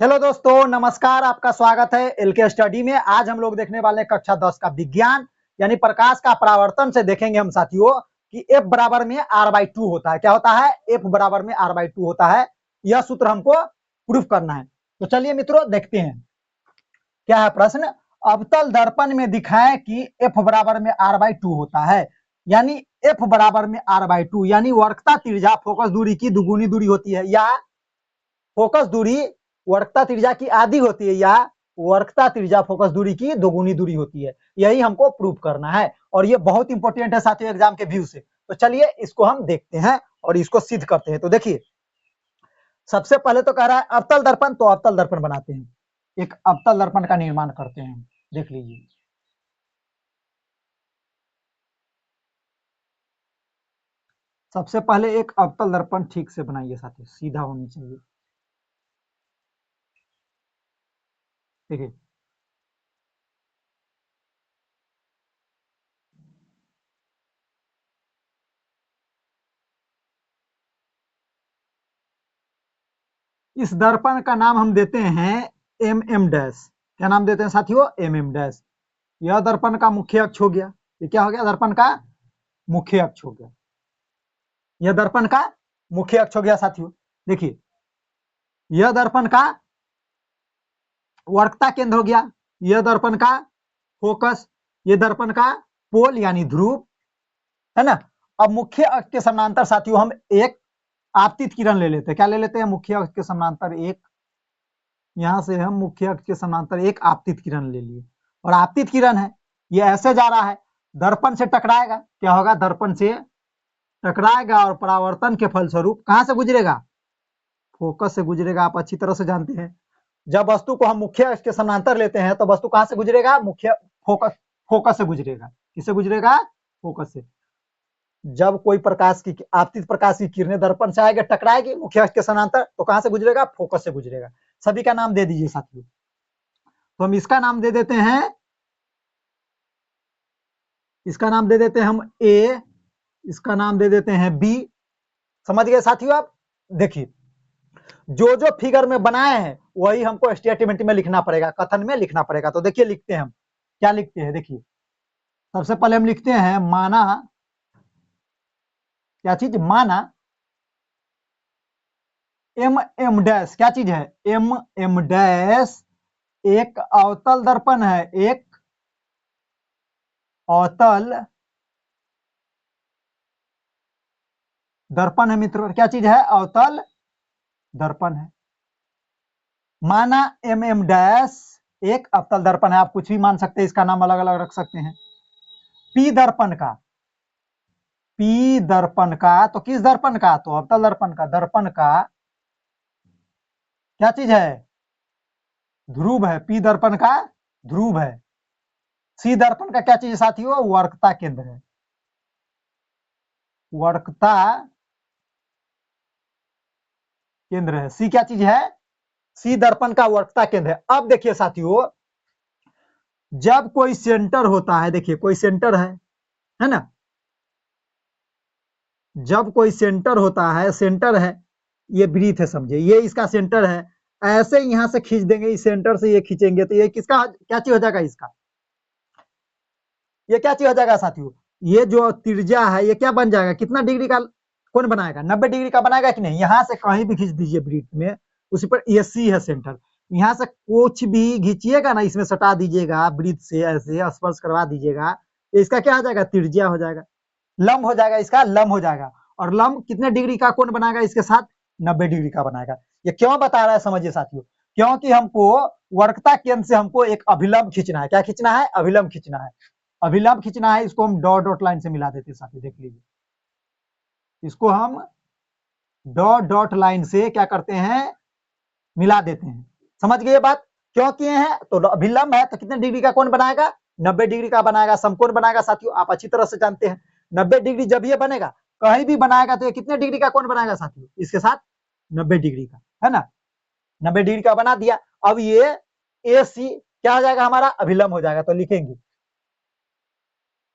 Hello दोस्तों, नमस्कार। आपका स्वागत है एलके स्टडी में। आज हम लोग देखने वाले हैं कक्षा 10 का विज्ञान यानी प्रकाश का परावर्तन से देखेंगे हम साथियों कि F बराबर में R/2 होता है। क्या होता है? F बराबर में R/2 होता है। यह सूत्र हमको प्रूफ करना है। तो चलिए मित्रों देखते हैं क्या है प्रश्न। अवतल दर्पण में दिखाएं कि F बराबर में R/2 होता है। यानी F बराबर में R/2 यानी वक्रता त्रिज्या फोकस दूरी की दुगुनी दूरी होती है, या फोकस दूरी वक्रता त्रिज्या की आधी होती है, या वक्रता त्रिज्या फोकस दूरी की दोगुनी दूरी होती है। यही हमको प्रूव करना है और ये बहुत इंपॉर्टेंट है साथियों एग्जाम के व्यू से। तो चलिए इसको हम देखते हैं और इसको सिद्ध करते हैं। तो देखिए सबसे पहले तो कह रहा है अवतल दर्पण, तो अवतल दर्पण बनाते हैं। एक अवतल दर्पण का निर्माण करते हैं। देख लीजिए, सबसे पहले एक अवतल दर्पण ठीक से बनाइए साथियों, सीधा होनी चाहिए। देखिए इस दर्पण का नाम हम देते हैं MM डैश। क्या नाम देते हैं साथियों? MM dash. यह दर्पण का मुख्य अक्ष हो गया। ये क्या हो गया? दर्पण का मुख्य अक्ष हो गया। यह दर्पण का मुख्य अक्ष हो गया साथियों। देखिए यह दर्पण का वक्रता केंद्र हो गया। यह दर्पण का फोकस, ये दर्पण का पोल यानी ध्रुव, है ना। अब मुख्य अक्ष के समानांतर साथियों हम एक आपतित किरण ले लेते हैं। क्या ले लेते हैं? मुख्य अक्ष के समानांतर एक, यहां से हम मुख्य अक्ष के समानांतर एक आपतित किरण ले लिए। और आपतित किरण है, ये ऐसे जा रहा है, दर्पण से टकराएगा। क्या होगा? दर्पण से टकराएगा और परावर्तन के फलस्वरूप कहां से गुजरेगा? फोकस से गुजरेगा। आप अच्छी तरह से जानते हैं जब वस्तु को हम मुख्य अक्ष के समानांतर लेते हैं तो वस्तु कहां से गुजरेगा? मुख्य फोकस से गुजरेगा। किससे गुजरेगा? फोकस से। जब कोई प्रकाश की आपतित प्रकाश की किरणें दर्पण से आएगी, टकराएगी मुख्य अक्ष के समानांतर, तो कहां से गुजरेगा? फोकस से गुजरेगा। सभी का नाम दे दीजिए साथियों। तो हम इसका नाम दे देते हैं, इसका नाम दे देते हैं हम A, इसका नाम दे देते हैं B। समझ गए साथियों आप? देखिए जो जो फिगर में बनाए हैं वही हमको स्टेटमेंट में लिखना पड़ेगा, कथन में लिखना पड़ेगा। तो देखिए लिखते हैं हम, क्या लिखते हैं देखिए। सबसे पहले हम लिखते हैं माना, क्या चीज? माना MM डैश, क्या चीज है? MM डैश एक अवतल दर्पण है, एक अवतल दर्पण है मित्रों। क्या चीज है? अवतल दर्पण है। माना MM डैश एक अवतल दर्पण है। आप कुछ भी मान सकते हैं, इसका नाम अलग अलग रख सकते हैं। P दर्पण का, P दर्पण का, तो किस दर्पण का? तो अवतल दर्पण का। दर्पण का क्या चीज है? ध्रुव है। P दर्पण का ध्रुव है। C दर्पण का क्या चीज है साथियों? वक्रता केंद्र है। वक्रता केंद्र है। C क्या चीज है? C दर्पण का वक्रता केंद्र है। अब देखिए साथियों, जब कोई सेंटर होता है, देखिए कोई सेंटर है ना। जब कोई सेंटर होता है, सेंटर है, ये वृत्त है समझे, ये इसका सेंटर है। ऐसे यहां से खींच देंगे, इस सेंटर से ये खींचेंगे तो ये किसका क्या चीज हो जाएगा? इसका ये क्या चीज हो जाएगा साथियों? ये जो त्रिज्या है ये क्या बन जाएगा? कितना डिग्री का कोण बनाएगा? 90 डिग्री का बनाएगा कि नहीं? यहां से कहीं भी खींच दीजिए वृत्त में, उसी पर ये C है सेंटर। यहां से कुछ भी खींचिएगा ना, इसमें सटा दीजिएगा वृत्त से, ऐसे स्पर्श करवा दीजिएगा, तो इसका क्या हो जाएगा? त्रिज्या हो जाएगा, लंब हो जाएगा, इसका लंब हो जाएगा। और लंब कितने डिग्री का कोण बनाएगा इसके साथ? 90 डिग्री का बनाएगा। ये क्यों बता रहा है समझिए साथियों, क्योंकि हमको वक्रता केंद्र से हमको एक अभिलंब खींचना है। क्या खींचना है? अभिलंब खींचना है। अभिलंब खींचना है, इसको हम डॉट डॉट लाइन से मिला देते हैं साथियों। देख लीजिए, इसको हम डॉट डॉट लाइन से क्या करते हैं? मिला देते हैं। समझ गए ये बात? क्यों किए हैं? तो अभिलंब है तो कितने डिग्री का कोण बनाएगा? 90 डिग्री का बनाएगा, समकोण बनाएगा साथियों। आप अच्छी तरह से जानते हैं 90 डिग्री जब ये बनेगा, कहीं भी बनाएगा तो ये कितने डिग्री का कोण बनाएगा साथियों? इसके साथ 90 डिग्री का, है ना। 90 डिग्री का बना दिया। अब ये AC क्या हो जाएगा? हमारा अभिलंब हो जाएगा। तो लिखेंगे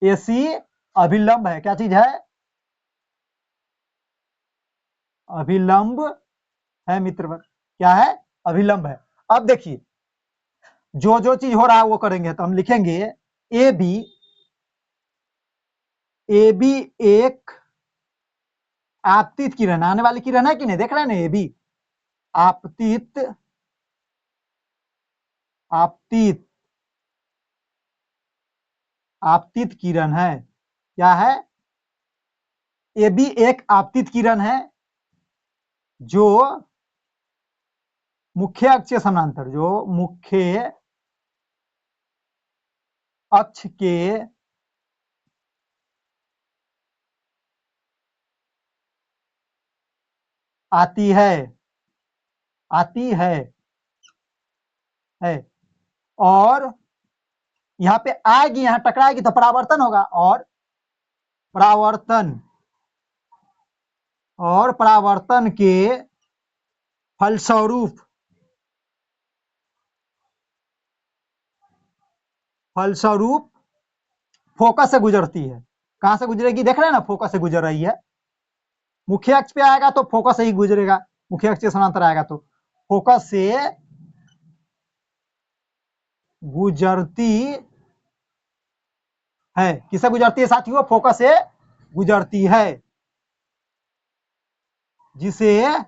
AC अभिलंब है। क्या चीज है? अभिलंब है मित्र। क्या है? अभिलंब है। अब देखिए जो जो चीज हो रहा है वो करेंगे, तो हम लिखेंगे ए बी एक आपतित किरण, आने वाली किरण है कि नहीं, देख रहे हैं ना, ए बी आपतित आपतित आपतित किरण है। क्या है? ए बी एक आपतित किरण है जो मुख्य अक्ष के समानांतर, जो मुख्य अक्ष के आती है है और यहाँ पे आएगी, यहाँ टकराएगी तो परावर्तन होगा, और परावर्तन के फलस्वरूप फोकस से गुजरती है। कहां से गुजरेगी, देख रहे हैं ना, फोकस से गुजर रही है। मुख्य अक्ष पे आएगा तो फोकस से ही गुजरेगा, मुख्य अक्ष के समानांतर आएगा तो फोकस से गुजरती है। किससे गुजरती है साथियों? फोकस से गुजरती है, जिसे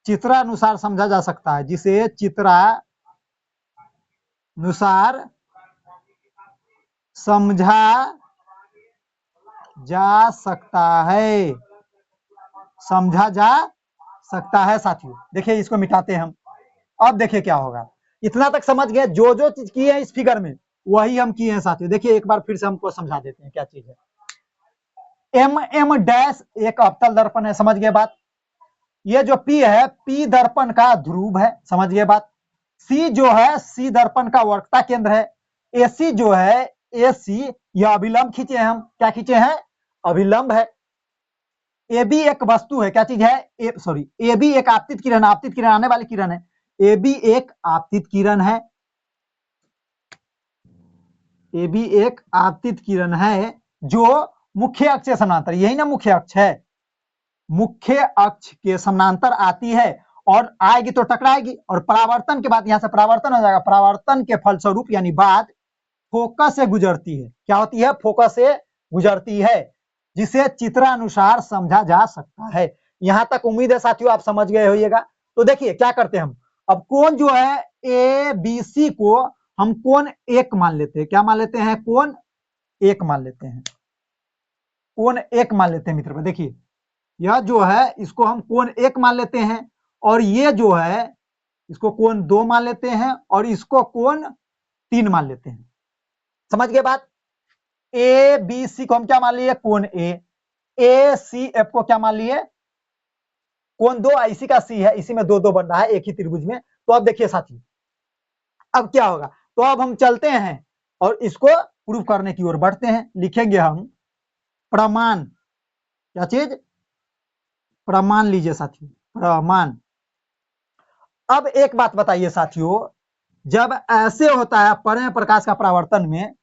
चित्रानुसार समझा जा सकता है, जिसे चित्रानुसार समझा जा सकता है, समझा जा सकता है साथियों। देखिए इसको मिटाते हैं हम। अब देखिए क्या होगा, इतना तक समझ गए, जो जो चीज किए हैं इस फिगर में वही हम किए हैं साथियों। देखिए एक बार फिर से हमको समझा देते हैं क्या चीज है। एम डैश एक अवतल दर्पण है, समझ गए बात। ये जो पी है, पी दर्पण का ध्रुव है, समझ गए बात। सी जो है, सी दर्पण का वक्रता केंद्र है। एसी जो है, एसी यह अभिलंब खींचे हैं हम, क्या खींचे हैं? अभिलंब है। ए बी एक वस्तु है, क्या चीज है? ए बी एक आपतित किरण, आपतित किरण आने वाली किरण है। ए बी एक आपतित किरण है, ए बी एक आपतित किरण है जो मुख्य अक्ष के समानांतर, यही ना मुख्य अक्ष है, मुख्य अक्ष के समानांतर आती है और आएगी तो टकराएगी, और परावर्तन के बाद यहां से परावर्तन हो जाएगा, परावर्तन के फलस्वरूप यानी बाद फोकस से गुजरती है। क्या होती है? फोकस से गुजरती है, जिसे चित्रानुसार समझा जा सकता है। यहां तक उम्मीद है साथियों आप समझ गए होइएगा। तो देखिए क्या करते हैं हम, अब कोण जो है ए बी सी को हम कोण एक मान लेते हैं। क्या मान लेते हैं? कोण एक मान लेते हैं, कोण एक मान लेते हैं मित्र। देखिए यह जो है इसको हम कोण एक मान लेते हैं, और ये जो है इसको कोण दो मान लेते हैं, और इसको कोण तीन मान लेते हैं। समझ गए बात। ए बी सी को हम क्या मान लिए? कोण ए सी एफ को क्या मान लिए? कोण दो, इसी का सी है, इसी में दो दो बन रहा है एक ही त्रिभुज में। तो अब देखिए साथी अब क्या होगा, तो अब हम चलते हैं और इसको प्रूफ करने की ओर बढ़ते हैं। लिखेंगे हम प्रमाण, क्या चीज? प्रमाण लीजिए साथियों, प्रमाण। अब एक बात बताइए साथियों, जब ऐसे होता है परे प्रकाश का परावर्तन में,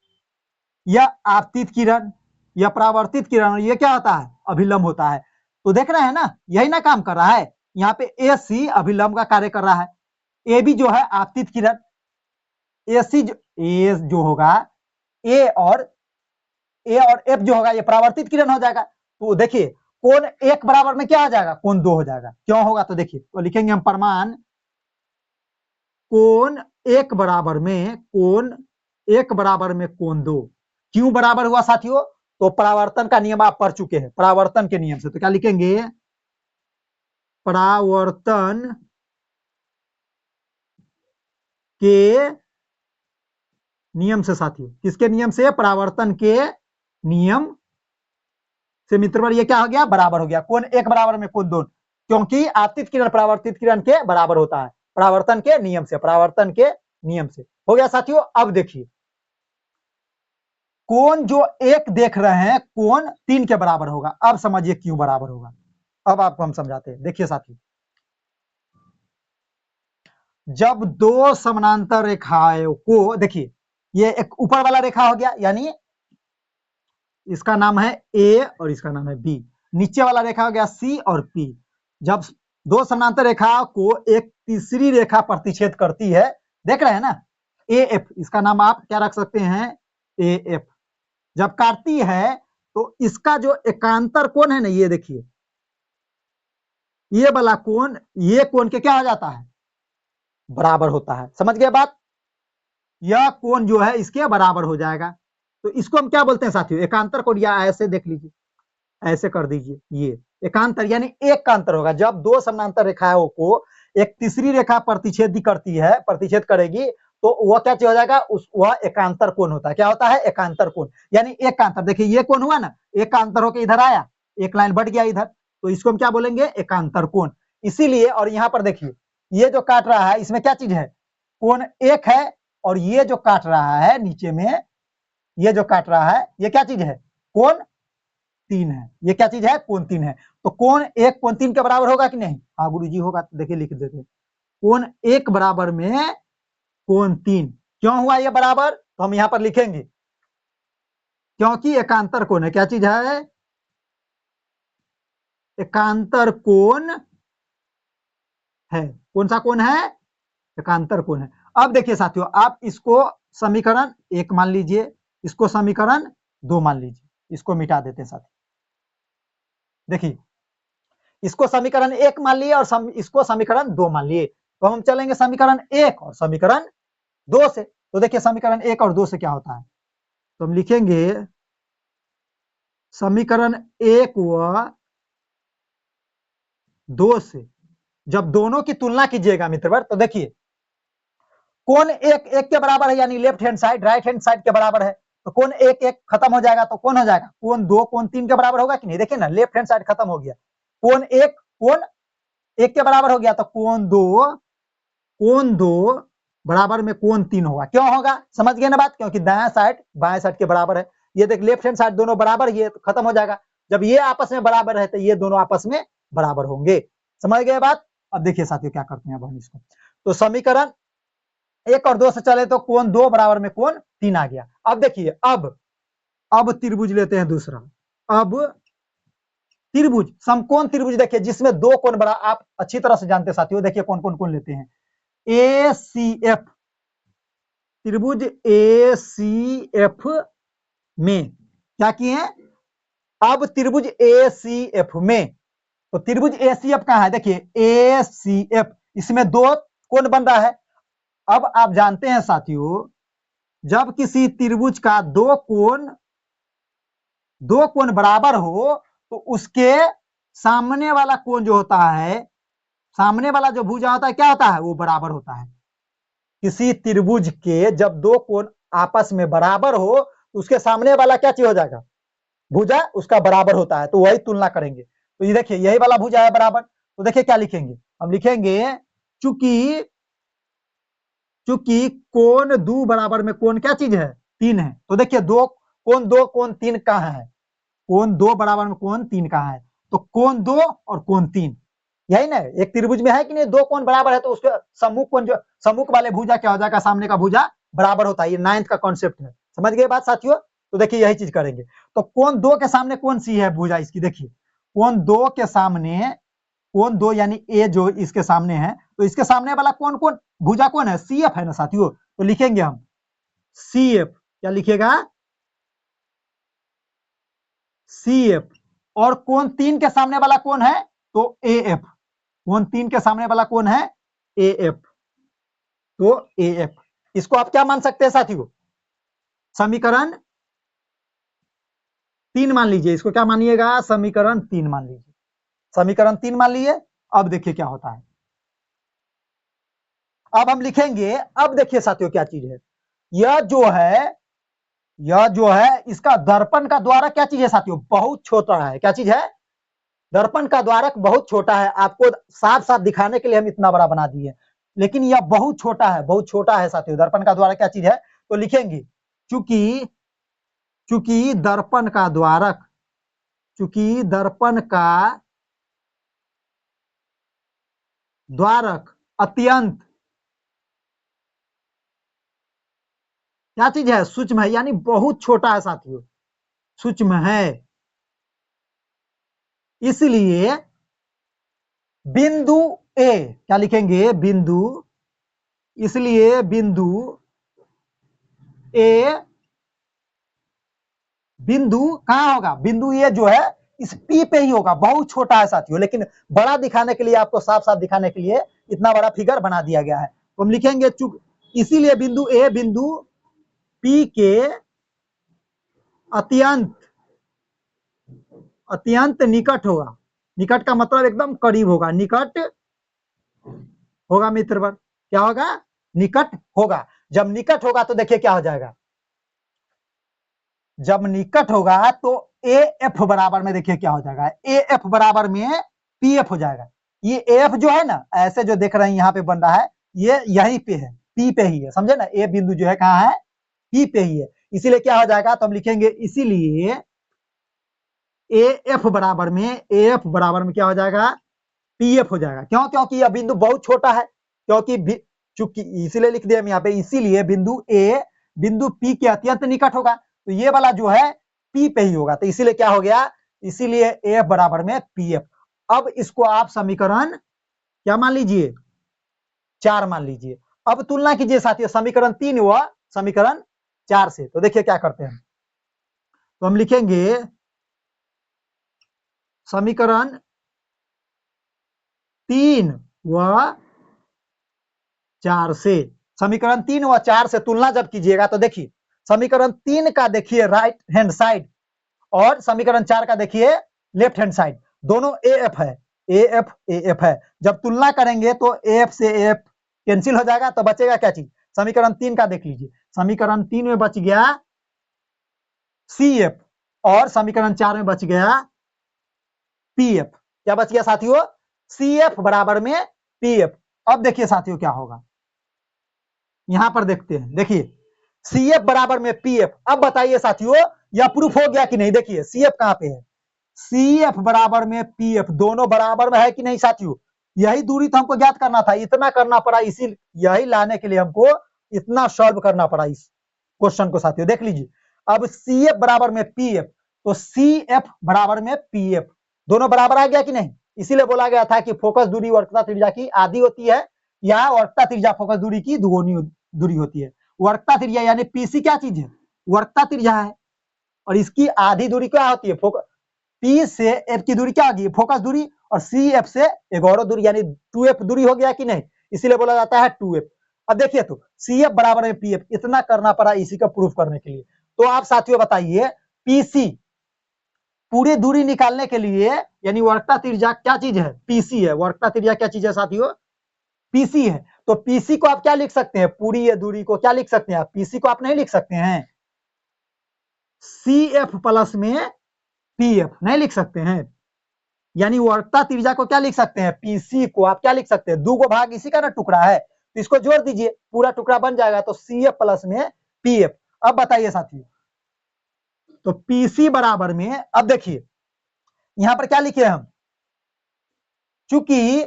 यह आपतित किरण या परावर्तित किरण, ये क्या होता है? अभिलंब होता है। तो देख रहे हैं ना, यही ना काम कर रहा है। यहाँ पे ए सी अभिलंब का कार्य कर रहा है, ए बी जो है आपतित किरण, ए सी ए जो होगा ए और एफ जो होगा ये परावर्तित किरण हो जाएगा। तो देखिए कोण एक बराबर में क्या हो जाएगा? कोण दो हो जाएगा। क्यों होगा? तो देखिए तो लिखेंगे हम प्रमाण कोण एक बराबर में, कोण एक बराबर में कोण दो। क्यों बराबर हुआ साथियों? तो परावर्तन का नियम आप पढ़ चुके हैं, परावर्तन के नियम से। तो क्या लिखेंगे? परावर्तन के नियम से साथियों। किसके नियम से? परावर्तन के नियम से मित्र। ये क्या हो गया? बराबर हो गया। कोण एक बराबर में कोण दो, क्योंकि आपतित किरण परावर्तित किरण के बराबर होता है, परावर्तन के नियम से, परावर्तन के नियम से हो गया साथियों। अब देखिए कोण जो एक देख रहे हैं कोण तीन के बराबर होगा। अब समझिए क्यों बराबर होगा, अब आपको हम समझाते हैं। देखिए साथियों, जब दो समानांतर रेखाओं को, देखिए ये एक ऊपर वाला रेखा हो गया, यानी इसका नाम है ए और इसका नाम है बी। नीचे वाला रेखा हो गया सी और पी। जब दो समानांतर रेखा को एक तीसरी रेखा प्रतिच्छेद करती है, देख रहे हैं ना, ए एफ, इसका नाम आप क्या रख सकते हैं, ए एफ। जब काटती है तो इसका जो एकांतर कोण है ना, ये देखिए, ये वाला कोण ये कोण के क्या हो जाता है, बराबर होता है। समझ गए बात, यह कोण जो है इसके बराबर हो जाएगा। तो इसको हम क्या बोलते हैं साथियों, एकांतर कोण, या ऐसे देख लीजिए, ऐसे कर दीजिए, ये एकांतर यानी एक का अंतर होगा। जब दो समानांतर रेखाओं को एक तीसरी रेखा प्रतिच्छेद करती है, प्रतिच्छेद करेगी, तो वह क्या चीज हो जाएगा, वह एकांतर कोण होता है। क्या होता है, एकांतर कोण, यानी एक का अंतर। देखिए ये कोण हुआ ना, एक का अंतर होकर इधर आया, एक लाइन बढ़ गया इधर, तो इसको हम क्या बोलेंगे, एकांतर कोण। इसीलिए, और यहाँ पर देखिए, ये जो काट रहा है इसमें क्या चीज है, कोण एक है, और ये जो काट रहा है नीचे में, ये जो काट रहा है ये क्या चीज है, कोण तीन है। ये क्या चीज है, कोण तीन है। तो कोण एक कोण तीन के बराबर होगा कि नहीं, हाँ गुरुजी होगा। देखिए लिख देते हैं, कोण एक बराबर में कोण तीन। क्यों हुआ ये बराबर, तो हम यहां पर लिखेंगे, क्योंकि एकांतर कोण है। क्या चीज है, एकांतर कोण है। कौन सा कोण है, एकांतर कोण है। अब देखिए साथियों, आप इसको समीकरण एक मान लीजिए, इसको समीकरण दो मान लीजिए, इसको मिटा देते हैं साथियों। देखिए, इसको समीकरण एक मान लिए और इसको समीकरण दो मान लिए, तो हम चलेंगे समीकरण एक और समीकरण दो से। तो देखिए समीकरण एक और दो से क्या होता है, तो हम लिखेंगे समीकरण एक व दो से जब दोनों की तुलना कीजिएगा मित्रवर, तो देखिए कोण एक एक के बराबर है, यानी left hand side right hand side के बराबर है, तो कोण एक एक खत्म हो जाएगा, तो कौन हो जाएगा, कोण दो कोण तीन के बराबर होगा कि नहीं। देखिए ना, लेफ्ट हैंड साइड खत्म हो गया, कोण एक के बराबर हो गया, तो कोण दो बराबर में कोण तीन होगा। क्यों होगा, समझ गए ना बात, क्योंकि दाया साइड बाएं साइड के बराबर है। ये देख, लेफ्ट हैंड साइड दोनों बराबर, ये तो खत्म हो जाएगा। जब ये आपस में बराबर है तो ये दोनों आपस में बराबर होंगे। समझ गए बात। अब देखिए साथियों क्या करते हैं अब हम इसको, तो समीकरण एक और दो से चले तो कोण दो बराबर में कोण तीन आ गया। अब देखिए, अब त्रिभुज लेते हैं दूसरा। अब त्रिभुज, समकोण त्रिभुज, देखिए जिसमें दो कोण बड़ा, आप अच्छी तरह से जानते साथियों। देखिए कौन कौन कौन लेते हैं, ए सी एफ, त्रिभुज ए सी एफ में क्या किए हैं, अब त्रिभुज ए सी एफ में, तो त्रिभुज ए सी एफ कहां है, देखिए ए सी एफ, इसमें दो कोण बन रहा है। अब आप जानते हैं साथियों, जब किसी त्रिभुज का दो कोण बराबर हो, तो उसके सामने वाला कोण जो होता है, सामने वाला जो भुजा होता है, क्या होता है, वो बराबर होता है। किसी त्रिभुज के जब दो कोण आपस में बराबर हो, तो उसके सामने वाला क्या चीज हो जाएगा, भुजा उसका बराबर होता है, तो वही तुलना करेंगे। तो ये देखिए यही वाला भुजा है बराबर, तो देखिए क्या लिखेंगे, हम लिखेंगे चूंकि चूंकि कोण दो बराबर में कोण क्या चीज है, तीन है। तो देखिए दो कोण तीन कहां है, कोण दो बराबर में कोण तीन कहां है, तो कोण दो और कोण तीन, यही ना, एक त्रिभुज में है कि नहीं, दो कोण बराबर है, तो उसके सम्मुख कोण जो सम्मुख वाले भुजा क्या हो जाएगा, सामने का भुजा बराबर होता है। ये 9th का कॉन्सेप्ट है, समझ गए बात साथियों। तो देखिए यही चीज करेंगे। तो कोण दो के सामने कौन सी है भुजा इसकी, देखिए कोण दो के सामने, कोण दो यानी ए जो इसके सामने है, तो इसके सामने वाला कौन कौन भुजा कौन है, सी एफ है ना साथियों। तो लिखेंगे हम सी एफ, क्या लिखेगा, सी एफ। और कोण तीन के सामने वाला कौन है, तो ए एफ, कोण तीन के सामने वाला कौन है, ए एफ, तो ए एफ। इसको आप क्या मान सकते हैं साथियों, समीकरण तीन मान लीजिए, इसको क्या मानिएगा, समीकरण तीन मान लीजिए, समीकरण तीन मान लीजिए। अब देखिए क्या होता है, अब हम लिखेंगे, अब देखिए साथियों क्या चीज है, यह जो है इसका दर्पण का द्वारक क्या चीज है साथियों, बहुत छोटा है। क्या चीज है, दर्पण का द्वारक बहुत छोटा है। आपको साफ साफ दिखाने के लिए हम इतना बड़ा बना दिए, लेकिन यह बहुत छोटा है, बहुत छोटा है साथियों। दर्पण का द्वारक क्या चीज है, तो लिखेंगे चूंकि चूंकि दर्पण का द्वारक, चूंकि दर्पण का द्वारक अत्यंत क्या चीज है, सूक्ष्म है, यानी बहुत छोटा है साथियों, सूक्ष्म है। इसलिए बिंदु ए, क्या लिखेंगे, बिंदु, इसलिए बिंदु ए, बिंदु कहां होगा, बिंदु ए जो है इस पी पे ही होगा, बहुत छोटा है साथियों, लेकिन बड़ा दिखाने के लिए, आपको साफ साफ दिखाने के लिए इतना बड़ा फिगर बना दिया गया है। तो हम लिखेंगे चूक, इसीलिए बिंदु ए बिंदु पी के अत्यंत अत्यंत निकट होगा। निकट का मतलब एकदम करीब होगा, निकट होगा मित्रवर, क्या होगा, निकट होगा। जब निकट होगा तो देखिए क्या हो जाएगा, जब निकट होगा तो ए एफ बराबर में देखिए क्या हो जाएगा, ए एफ बराबर में पी एफ हो जाएगा। ये एफ जो है ना, ऐसे जो देख रहे हैं यहाँ पे बन रहा है, ये यहीं पे है, पी पे ही है, समझे ना, ए बिंदु जो है कहाँ है, पी पे ही है। इसीलिए क्या हो जाएगा, तो हम लिखेंगे इसीलिए ए एफ बराबर में, ए एफ बराबर में क्या हो जाएगा, पी एफ हो जाएगा। क्यों, क्योंकि यह बिंदु बहुत छोटा है, क्योंकि चूंकि इसीलिए लिख दिया हम यहाँ पे, इसीलिए बिंदु ए बिंदु पी के अत्यंत निकट होगा, तो ये वाला जो है पी पे ही होगा, तो इसीलिए क्या हो गया, इसीलिए एफ बराबर में पी एफ। अब इसको आप समीकरण क्या मान लीजिए, 4 मान लीजिए। अब तुलना कीजिए साथियों समीकरण 3 व समीकरण 4 से, तो देखिए क्या करते हैं, तो हम लिखेंगे समीकरण 3 व 4 से, समीकरण 3 व 4 से तुलना जब कीजिएगा तो देखिए समीकरण 3 का देखिए राइट हैंड साइड और समीकरण 4 का देखिए लेफ्ट हैंड साइड, दोनों ए एफ है, ए एफ है। जब तुलना करेंगे तो ए एफ से ए एफ कैंसिल हो जाएगा, तो बचेगा क्या चीज, समीकरण 3 का देख लीजिए, समीकरण 3 में बच गया सी एफ और समीकरण 4 में बच गया पी एफ। क्या बच गया साथियों, सी एफ बराबर में पी एफ। अब देखिए साथियों क्या होगा, यहां पर देखते हैं, देखिए सी एफ बराबर में पी एफ। अब बताइए साथियों यह प्रूफ हो गया कि नहीं, देखिए सी एफ कहां पे है, सी एफ बराबर में पी एफ, दोनों बराबर में है कि नहीं साथियों, यही दूरी तो हमको ज्ञात करना था, इतना करना पड़ा, इसी यही लाने के लिए हमको इतना सॉल्व करना पड़ा इस क्वेश्चन को साथियों। देख लीजिए अब सी एफ बराबर में पी एफ, तो सी एफ बराबर में पी एफ, दोनों बराबर आ गया कि नहीं। इसीलिए बोला गया था कि फोकस दूरी वक्रता त्रिज्या की आधी होती है, या वक्रता त्रिज्या फोकस दूरी की दुगुनी दूरी होती है। वक्रता त्रिज्या यानी पीसी क्या चीज है, वक्रता त्रिज्या है, और इसकी आधी दूरी क्या होती है, फोकस, पी से एफ की दूरी क्या होगी, फोकस दूरी, और सी एफ से एक और दूरी यानी 2f दूरी हो गया कि नहीं, इसीलिए बोला जाता है 2f। अब देखिए तो सी एफ बराबर है पी एफ, इतना करना पड़ा इसी का प्रूफ करने के लिए। तो आप साथियों बताइए पीसी पूरी दूरी निकालने के लिए, यानी वक्रता त्रिज्या क्या चीज है, पीसी है, वक्रता त्रिज्या क्या चीज है साथियों, पीसी है। तो पीसी को आप क्या लिख सकते हैं, पूरी ये दूरी को क्या लिख सकते हैं आप, पीसी को आप नहीं लिख सकते हैं सी एफ प्लस में पी एफ, नहीं लिख सकते हैं, यानी वक्रता त्रिज्या को क्या लिख सकते हैं, पीसी को आप क्या लिख सकते हैं, 2 को भाग इसी का ना टुकड़ा है, तो इसको जोड़ दीजिए पूरा टुकड़ा बन जाएगा, तो सी एफ प्लस में पी एफ। अब बताइए साथियों, तो पीसी बराबर में, अब देखिए यहां पर क्या लिखे हम, चूंकि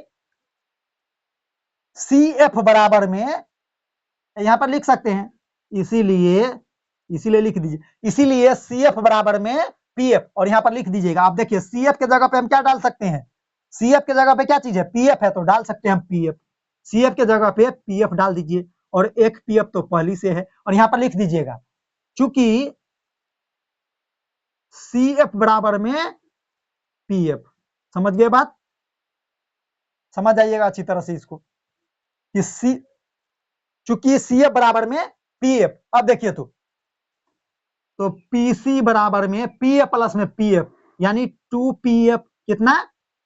सी एफ बराबर में यहां पर लिख सकते हैं, इसीलिए लिख दीजिए, इसीलिए सी एफ बराबर में पी एफ, और यहां पर लिख दीजिएगा। आप देखिए सी एफ के जगह पे हम क्या डाल सकते हैं, सी एफ के जगह पे क्या चीज है, पी एफ है, तो डाल सकते हैं हम पी एफ, सी एफ के जगह पे पी एफ डाल दीजिए, और एक पी एफ तो पहली से है, और यहां पर लिख दीजिएगा चूंकि सी एफ बराबर में पी एफ। समझ गए बात, समझ आइएगा अच्छी तरह से इसको, कि सी, चूंकि सी एफ बराबर में पी एफ। अब देखिए तो पीसी बराबर में पी एफ प्लस में पी एफ, यानी 2pf, कितना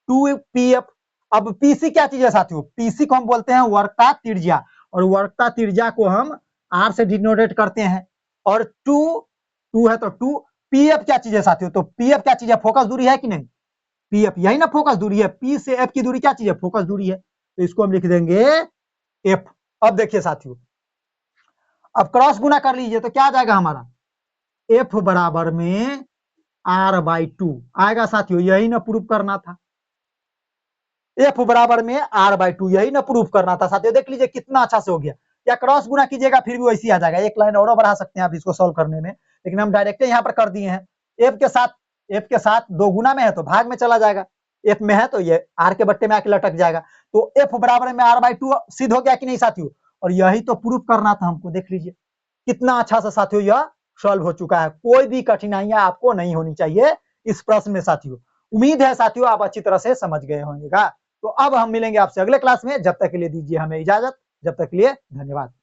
2pf। अब पीसी क्या चीज है साथियों, पीसी को हम बोलते हैं वक्रता त्रिज्या, और वक्रता त्रिज्या को हम आर से डिनोटेट करते हैं, और 2 है तो 2, पीएफ क्या चीज है साथियों, तो पीएफ क्या चीज है, फोकस दूरी है कि नहीं, पीएफ यही ना फोकस दूरी है, पी से एफ की दूरी क्या चीज है, फोकस दूरी है, तो इसको हम लिख देंगे एफ। अब देखिए साथियों, अब क्रॉस गुना कर लीजिए तो क्या आ जाएगा हमारा, एफ बराबर में आर बाई 2 आएगा साथियों, यही ना प्रूफ करना था, एफ बराबर में आर बाई 2, यही ना प्रूफ करना था साथियों। देख लीजिए कितना अच्छा से हो गया, या क्रॉस गुना कीजिएगा फिर भी वैसी आ जाएगा, एक लाइन और बढ़ा सकते हैं आप इसको सॉल्व करने में, लेकिन हम डायरेक्ट यहाँ पर कर दिए हैं, एफ के साथ 2 गुना में है तो भाग में चला जाएगा, एफ में है तो ये आर के बट्टे में आके लटक जाएगा। तो एफ बराबर में आर बाई टू सिद्ध हो गया कि नहीं साथियों? और यही तो प्रूफ करना था हमको। देख लीजिए कितना अच्छा सा साथियों यह सॉल्व हो चुका है। कोई भी कठिनाइयां आपको नहीं होनी चाहिए इस प्रश्न में साथियों। उम्मीद है साथियों आप अच्छी तरह से समझ गए होंगे। तो अब हम मिलेंगे आपसे अगले क्लास में। जब तक के लिए दीजिए हमें इजाजत। जब तक के लिए धन्यवाद।